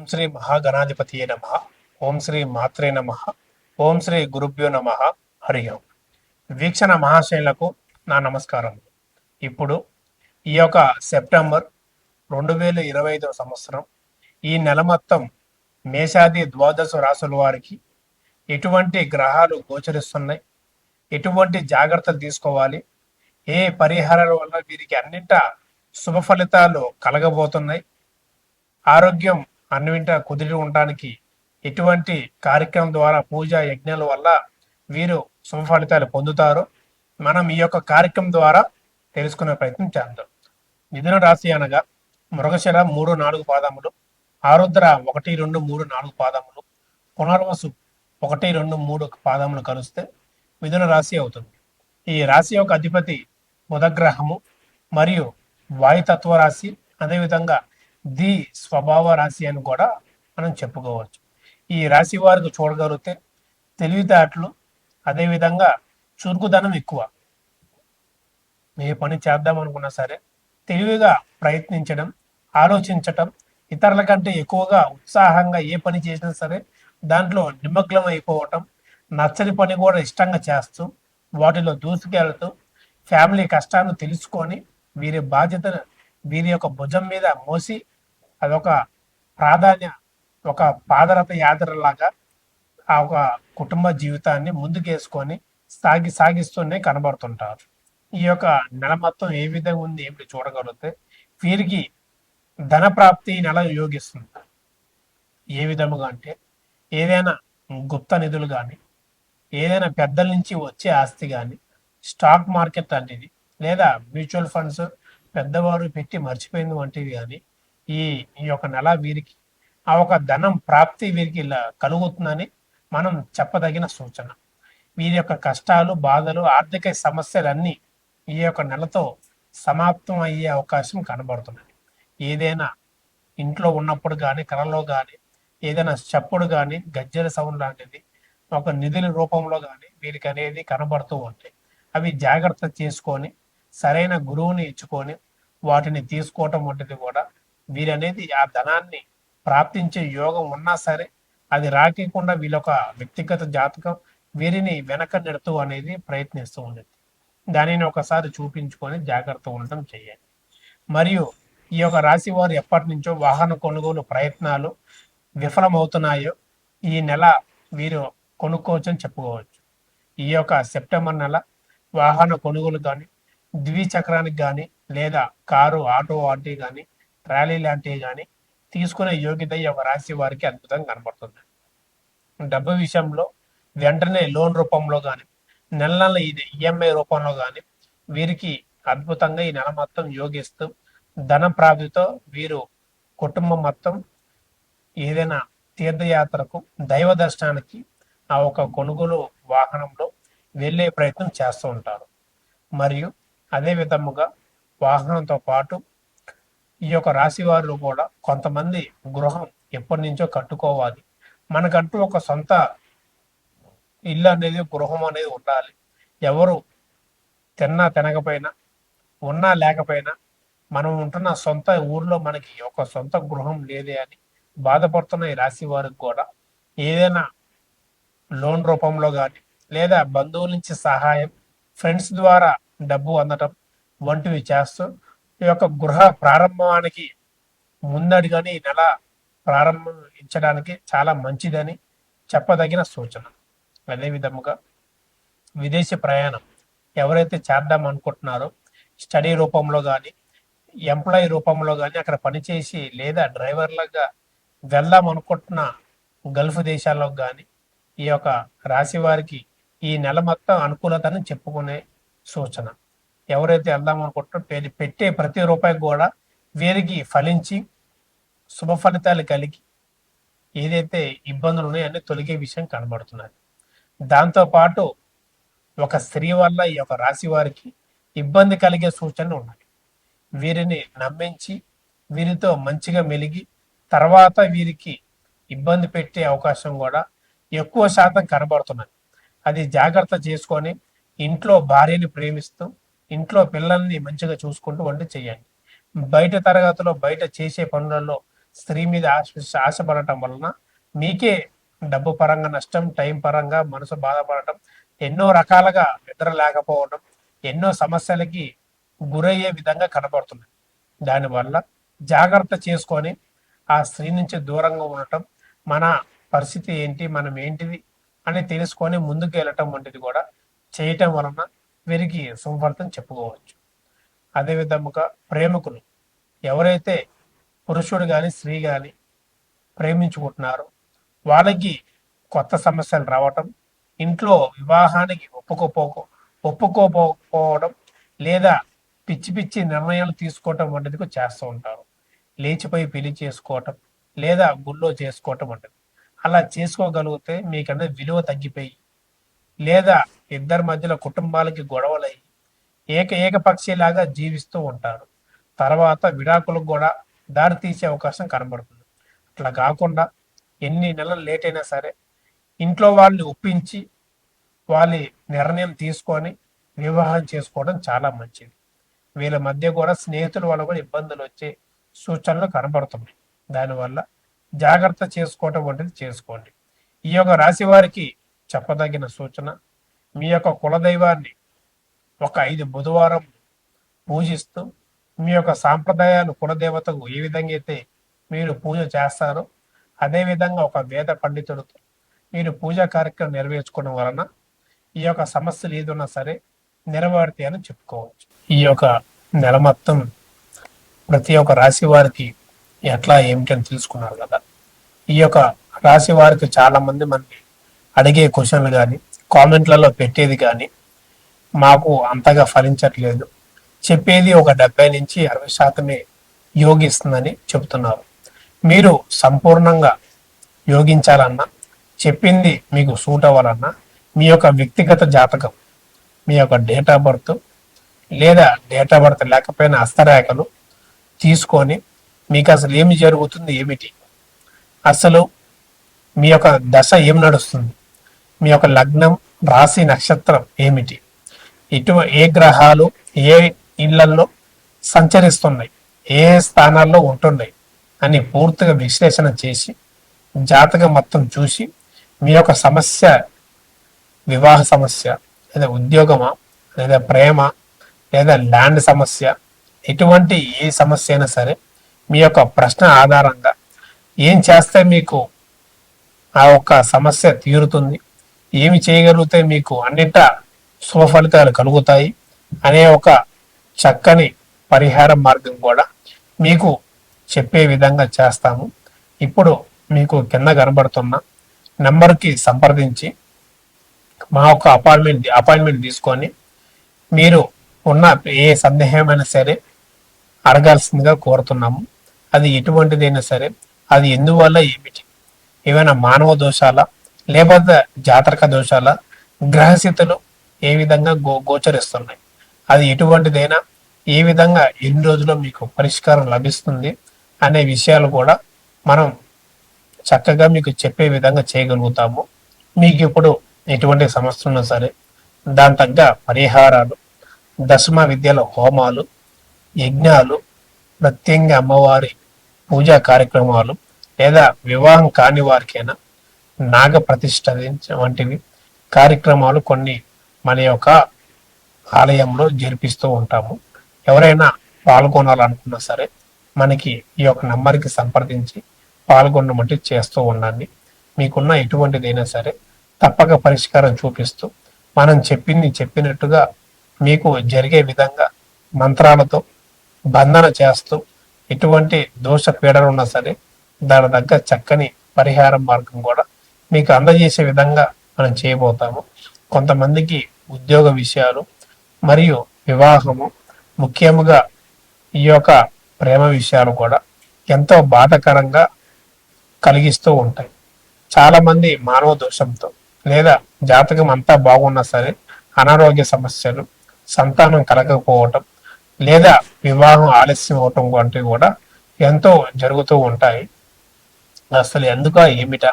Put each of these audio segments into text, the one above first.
ఓం శ్రీ మహాగణాధిపతియే నమ. ఓం శ్రీ మాత్రే నమ. ఓం శ్రీ గురుభ్యో నమ. హరి ఓం. వీక్షణ మహాశైలకు నా నమస్కారం. ఇప్పుడు ఈ యొక్క సెప్టెంబర్ 2025 సంవత్సరం ఈ నెల మొత్తం మేషాది ద్వాదశ రాసుల వారికి ఎటువంటి గ్రహాలు గోచరిస్తున్నాయి, ఎటువంటి జాగ్రత్తలు తీసుకోవాలి, ఏ పరిహారాల వల్ల వీరికి అన్నింట శుభ ఫలితాలు కలగబోతున్నాయి, ఆరోగ్యం అన్నింట కుదిరి ఉండడానికి ఎటువంటి కార్యక్రమం ద్వారా పూజ యజ్ఞాల వల్ల వీరు శుభ ఫలితాలు పొందుతారో మనం ఈ యొక్క కార్యక్రమం ద్వారా తెలుసుకునే ప్రయత్నం చేద్దాం. మిథున రాశి అనగా మృగశిర 3-4 పాదములు, ఆరుద్ర 1-2-3-4 పాదములు, పునర్వసు 1-2-3 పాదములు కలిస్తే మిథున రాశి అవుతుంది. ఈ రాశి యొక్క అధిపతి బుధగ్రహము మరియు వాయుతత్వ రాశి, అదేవిధంగా ది స్వభావ రాశి అని కూడా మనం చెప్పుకోవచ్చు. ఈ రాశి వారికి చూడగలిగితే తెలివితేటలు, అదేవిధంగా చురుకుదనం ఎక్కువ. ఏ పని చేద్దాం అనుకున్నా సరే తెలివిగా ప్రయత్నించడం, ఆలోచించటం, ఇతరుల కంటే ఎక్కువగా ఉత్సాహంగా ఏ పని చేసినా సరే దాంట్లో నిమగ్నం అయిపోవటం, నచ్చని పని కూడా ఇష్టంగా చేస్తూ వాటిలో దూసుకెళ్తూ ఫ్యామిలీ కష్టాన్ని తెలుసుకొని వీరి బాధ్యతను వీరి యొక్క భుజం మీద మోసి అదొక ప్రాధాన్య ఒక పాదరథ యాత్రలాగా ఆ ఒక కుటుంబ జీవితాన్ని ముందుకేసుకొని సాగిస్తూనే కనబడుతుంటారు. ఈ యొక్క నెల మొత్తం ఏ విధంగా ఉంది ఏమిటి చూడగలిగితే వీరికి ధన ప్రాప్తి నెల యోగిస్తుంది. ఏ విధముగా అంటే ఏదైనా గుప్త నిధులు కానీ, ఏదైనా పెద్దల నుంచి వచ్చే ఆస్తి కానీ, స్టాక్ మార్కెట్ లాంటిది, లేదా మ్యూచువల్ ఫండ్స్ పెద్దవారు పెట్టి మర్చిపోయింది వంటివి కానీ ఈ ఈ యొక్క నెల వీరికి ఆ ఒక ధనం ప్రాప్తి వీరికి ఇలా కలుగుతుందని మనం చెప్పదగిన సూచన. వీరి యొక్క కష్టాలు, బాధలు, ఆర్థిక సమస్యలన్నీ ఈ యొక్క నెలతో సమాప్తం అయ్యే అవకాశం కనబడుతున్నది. ఏదైనా ఇంట్లో ఉన్నప్పుడు కానీ, కళలో కానీ, ఏదైనా చప్పుడు కానీ, గజ్జల సౌండ్ లాంటిది ఒక నిధుల రూపంలో కానీ వీరికి అనేది కనబడుతూ ఉంటాయి. అవి జాగ్రత్త చేసుకొని సరైన గురువుని ఇచ్చుకొని వాటిని తీసుకోవటం వంటిది కూడా వీరనేది ఆ ధనాన్ని ప్రాప్తించే యోగం ఉన్నా సరే అది రాకుండా వీళ్ళొక వ్యక్తిగత జాతకం వీరిని వెనక నెడుతూ అనేది ప్రయత్నిస్తూ ఉండేది. దానిని ఒకసారి చూపించుకొని జాగ్రత్త ఉండటం చేయాలి. మరియు ఈ యొక్క రాశి వారు ఎప్పటి నుంచో వాహన కొనుగోలు ప్రయత్నాలు విఫలమవుతున్నాయో ఈ నెల వీరు కొనుక్కోవచ్చని చెప్పుకోవచ్చు. ఈ యొక్క సెప్టెంబర్ నెల వాహన కొనుగోలు కానీ, ద్విచక్రానికి కానీ, లేదా కారు, ఆటో వంటివి కానీ, ట్రాలీ లాంటివి కానీ తీసుకునే యోగ్యత ఈ యొక్క రాశి వారికి అద్భుతంగా కనబడుతుంది. డబ్బు విషయంలో వెంటనే లోన్ రూపంలో కానీ, నెల నెల ఇది ఈఎంఐ రూపంలో కానీ వీరికి అద్భుతంగా ఈ నెల మొత్తం యోగిస్తూ ధన ప్రాప్తితో వీరు కుటుంబం మొత్తం ఏదైనా తీర్థయాత్రకు, దైవ దర్శనానికి ఆ ఒక కొనుగోలు వాహనంలో వెళ్ళే ప్రయత్నం చేస్తూ ఉంటారు. మరియు అదే విధముగా వాహనంతో పాటు ఈ యొక్క రాశి వారు కూడా కొంతమంది గృహం ఎప్పటి నుంచో కట్టుకోవాలి, మనకంటూ ఒక సొంత ఇల్లు అనేది, గృహం అనేది ఉండాలి. ఎవరు తిన్నా తినకపోయినా, ఉన్నా లేకపోయినా మనం ఉంటున్న సొంత ఊర్లో మనకి ఒక సొంత గృహం లేదే అని బాధపడుతున్న ఈ రాశి వారికి కూడా ఏదైనా లోన్ రూపంలో కానీ, లేదా బంధువుల నుంచి సహాయం, ఫ్రెండ్స్ ద్వారా డబ్బు అందటం వంటివి చేస్తూ ఈ యొక్క గృహ ప్రారంభానికి ముందడిగాని ఈ నెల ప్రారంభించడానికి చాలా మంచిదని చెప్పదగిన సూచన. అదే విధముగా విదేశీ ప్రయాణం ఎవరైతే చేద్దాం అనుకుంటున్నారో స్టడీ రూపంలో కానీ, ఎంప్లాయీ రూపంలో కానీ అక్కడ పనిచేసి లేదా డ్రైవర్లుగా వెళ్దాం అనుకుంటున్న గల్ఫ్ దేశాల్లో కానీ ఈ యొక్క రాశి వారికి ఈ నెల మొత్తం అనుకూలతని చెప్పుకునే సూచన. ఎవరైతే వెళ్దాం అనుకుంటున్నారో పెట్టే ప్రతి రూపాయికి కూడా వీరికి ఫలించి శుభ ఫలితాలు కలిగి ఏదైతే ఇబ్బందులు ఉన్నాయో అన్ని తొలగే విషయం కనబడుతున్నది. దాంతోపాటు ఒక స్త్రీ వల్ల ఈ యొక్క రాశి వారికి ఇబ్బంది కలిగే సూచనలు ఉన్నాయి. వీరిని నమ్మించి వీరితో మంచిగా మెలిగి తర్వాత వీరికి ఇబ్బంది పెట్టే అవకాశం కూడా ఎక్కువ శాతం కనబడుతున్నది. అది జాగ్రత్త చేసుకొని ఇంట్లో భార్యని ప్రేమిస్తూ ఇంట్లో పిల్లల్ని మంచిగా చూసుకుంటూ వంట చేయండి. బయట తరగతిలో బయట చేసే పనులలో స్త్రీ మీద ఆశపడటం వలన మీకే డబ్బు పరంగా నష్టం, టైం పరంగా మనసు బాధపడటం, ఎన్నో రకాలుగా నిద్ర లేకపోవడం, ఎన్నో సమస్యలకి గురయ్యే విధంగా కనబడుతుంది. దానివల్ల జాగ్రత్త చేసుకొని ఆ స్త్రీ నుంచి దూరంగా ఉండటం, మన పరిస్థితి ఏంటి, మనం ఏంటిది అని తెలుసుకొని ముందుకు వెళ్ళటం వంటిది కూడా చేయటం వలన వీరికి సుఫలితం చెప్పుకోవచ్చు. అదే విధముగా ప్రేమికులు ఎవరైతే పురుషుడు కానీ స్త్రీ కానీ ప్రేమించుకుంటున్నారో వాళ్ళకి కొత్త సమస్యలు రావటం, ఇంట్లో వివాహానికి ఒప్పుకోపోవడం, లేదా పిచ్చి పిచ్చి నిర్ణయాలు తీసుకోవటం వంటిది చేస్తూ ఉంటారు. లేచిపోయి పెళ్లి చేసుకోవటం లేదా గుళ్ళో చేసుకోవటం వంటిది. అలా చేసుకోగలిగితే మీకన్నా విలువ తగ్గిపోయి, లేదా ఇద్దరి మధ్యలో కుటుంబాలకి గొడవలయ్యి ఏకపక్షిలాగా జీవిస్తూ ఉంటారు. తర్వాత విడాకులకు కూడా దారి తీసే అవకాశం కనబడుతుంది. అట్లా కాకుండా ఎన్ని నెలలు లేట్ అయినా సరే ఇంట్లో వాళ్ళని ఒప్పించి వాళ్ళ నిర్ణయం తీసుకొని వివాహం చేసుకోవడం చాలా మంచిది. వీళ్ళ మధ్య కూడా స్నేహితుల వల్ల కూడా ఇబ్బందులు వచ్చే సూచనలు కనబడుతున్నాయి. దానివల్ల జాగ్రత్త చేసుకోవటం వంటిది చేసుకోండి. ఈ యొక్క రాశి వారికి చెప్పదగిన సూచన, మీ యొక్క కులదైవాన్ని ఒక 5 బుధవారం పూజిస్తూ, మీ యొక్క సాంప్రదాయాలు కులదేవతకు ఏ విధంగా అయితే మీరు పూజ చేస్తారో అదే విధంగా ఒక వేద పండితుడితో మీరు పూజా కార్యక్రమం నెరవేర్చుకోవడం వలన ఈ యొక్క సమస్యలు ఏదున్నా సరే నెరవేరుతాయి అని చెప్పుకోవచ్చు. ఈ యొక్క నెల మొత్తం ప్రతి ఒక్క రాశి వారికి ఎట్లా ఏమిటని తెలుసుకున్నారు కదా. ఈ యొక్క రాశి వారికి చాలా మంది మనకి అడిగే క్వశ్చన్లు కానీ కామెంట్లలో పెట్టేది కానీ మాకు అంతగా ఫలించట్లేదు, చెప్పేది ఒక 70 నుంచి 60% యోగిస్తుందని చెబుతున్నారు. మీరు సంపూర్ణంగా యోగించాలన్నా, చెప్పింది మీకు సూట్ అవ్వాలన్నా మీ యొక్క వ్యక్తిగత జాతకం, మీ యొక్క డేట్ ఆఫ్ బర్త్ లేదా డేట్ ఆఫ్ బర్త్ లేకపోయినా హస్తరేఖలు తీసుకొని మీకు అసలు ఏమి జరుగుతుంది, ఏమిటి అసలు మీ యొక్క దశ ఏం నడుస్తుంది, మీ యొక్క లగ్నం, రాశి, నక్షత్రం ఏమిటి, ఏ గ్రహాలు ఏ ఇళ్లలో సంచరిస్తున్నాయి, ఏ స్థానాల్లో ఉంటున్నాయి అని పూర్తిగా విశ్లేషణ చేసి జాతకం మొత్తం చూసి మీ యొక్క సమస్య, వివాహ సమస్య లేదా ఉద్యోగమా లేదా ప్రేమ లేదా ల్యాండ్ సమస్య, ఎటువంటి ఏ సమస్య అయినా సరే మీ యొక్క ప్రశ్న ఆధారంగా ఏం చేస్తే మీకు ఆ ఒక్క సమస్య తీరుతుంది, ఏమి చేయగలిగితే మీకు అన్నింటా శుభ ఫలితాలు కలుగుతాయి అనే ఒక చక్కని పరిహార మార్గం కూడా మీకు చెప్పే విధంగా చేస్తాము. ఇప్పుడు మీకు కింద కనబడుతున్న నంబర్కి సంప్రదించి మా యొక్క అపాయింట్మెంట్ తీసుకొని మీరు ఉన్న ఏ సందేహమైనా సరే అడగాల్సిందిగా కోరుతున్నాము. అది ఎటువంటిదైనా సరే, అది ఎందువల్ల ఏమిటి, ఏమైనా మానవ దోషాల లేకపోతే జాతక దోషాల, గ్రహస్థితులు ఏ విధంగా గోచరిస్తున్నాయి, అది ఎటువంటిదైనా ఏ విధంగా ఎన్ని రోజుల్లో మీకు పరిష్కారం లభిస్తుంది అనే విషయాలు కూడా మనం చక్కగా మీకు చెప్పే విధంగా చేయగలుగుతాము. మీకు ఇప్పుడు ఎటువంటి సమస్య ఉన్నా సరే దాని తగ్గ పరిహారాలు, దశమ విద్యల హోమాలు, యజ్ఞాలు, ప్రత్యేకంగా అమ్మవారి పూజా కార్యక్రమాలు లేదా వివాహం కాని వారికైనా నాగ ప్రతిష్ఠ వంటివి కార్యక్రమాలు కొన్ని మన యొక్క ఆలయంలో జరిపిస్తూ ఉంటాము. ఎవరైనా పాల్గొనాలనుకున్నా సరే మనకి ఈ యొక్క నంబర్కి సంప్రదించి పాల్గొనమంటే చేస్తూ ఉండండి. మీకున్న ఎటువంటిదైనా సరే తప్పక పరిష్కారం చూపిస్తూ మనం చెప్పినట్టుగా మీకు జరిగే విధంగా మంత్రాలతో బంధన చేస్తూ ఎటువంటి దోష పీడలు ఉన్నా సరే దాని దగ్గర చక్కని పరిహార మార్గం కూడా మీకు అందజేసే విధంగా మనం చేయబోతాము. కొంతమందికి ఉద్యోగ విషయాలు మరియు వివాహము, ముఖ్యముగా ఈ యొక్క ప్రేమ విషయాలు కూడా ఎంతో బాధకరంగా కలిగిస్తూ ఉంటాయి. చాలా మంది మానవ దోషంతో లేదా జాతకం అంతా బాగున్నా సరే అనారోగ్య సమస్యలు, సంతానం కలగకపోవటం లేదా వివాహం ఆలస్యం అవటం వంటివి కూడా ఎంతో జరుగుతూ ఉంటాయి. అసలు ఎందుక ఏమిటా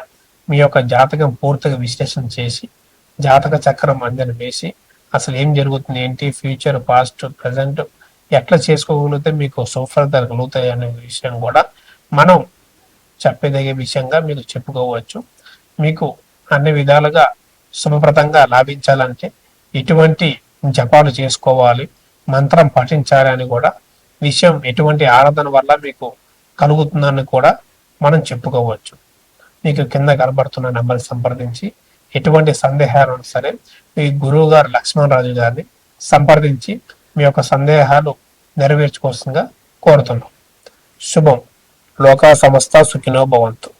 మీ యొక్క జాతకం పూర్తిగా విశ్లేషణ చేసి జాతక చక్రం అందరిని వేసి అసలు ఏం జరుగుతుంది, ఏంటి, ఫ్యూచర్, పాస్ట్, ప్రజెంట్ ఎట్లా చేసుకోగలిగితే మీకు సుఫలితాలు కలుగుతాయి అనే విషయం కూడా మనం చెప్పదగే విషయంగా మీకు చెప్పుకోవచ్చు. మీకు అన్ని విధాలుగా శుభప్రదంగా లాభించాలంటే ఎటువంటి జపాలు చేసుకోవాలి, మంత్రం పఠించాలి అని కూడా విషయం, ఎటువంటి ఆరాధన వల్ల మీకు కలుగుతుందని కూడా మనం చెప్పుకోవచ్చు. మీకు కింద కనబడుతున్న నెంబర్ సంప్రదించి ఎటువంటి సందేహాలు సరే మీ గురువు గారు లక్ష్మణరాజు గారిని సంప్రదించి మీ యొక్క సందేహాలు నెరవేర్చుకోవాల్సిందిగా కోరుతున్నాం. శుభం. లోకా సమస్త సుఖినో భవంతు.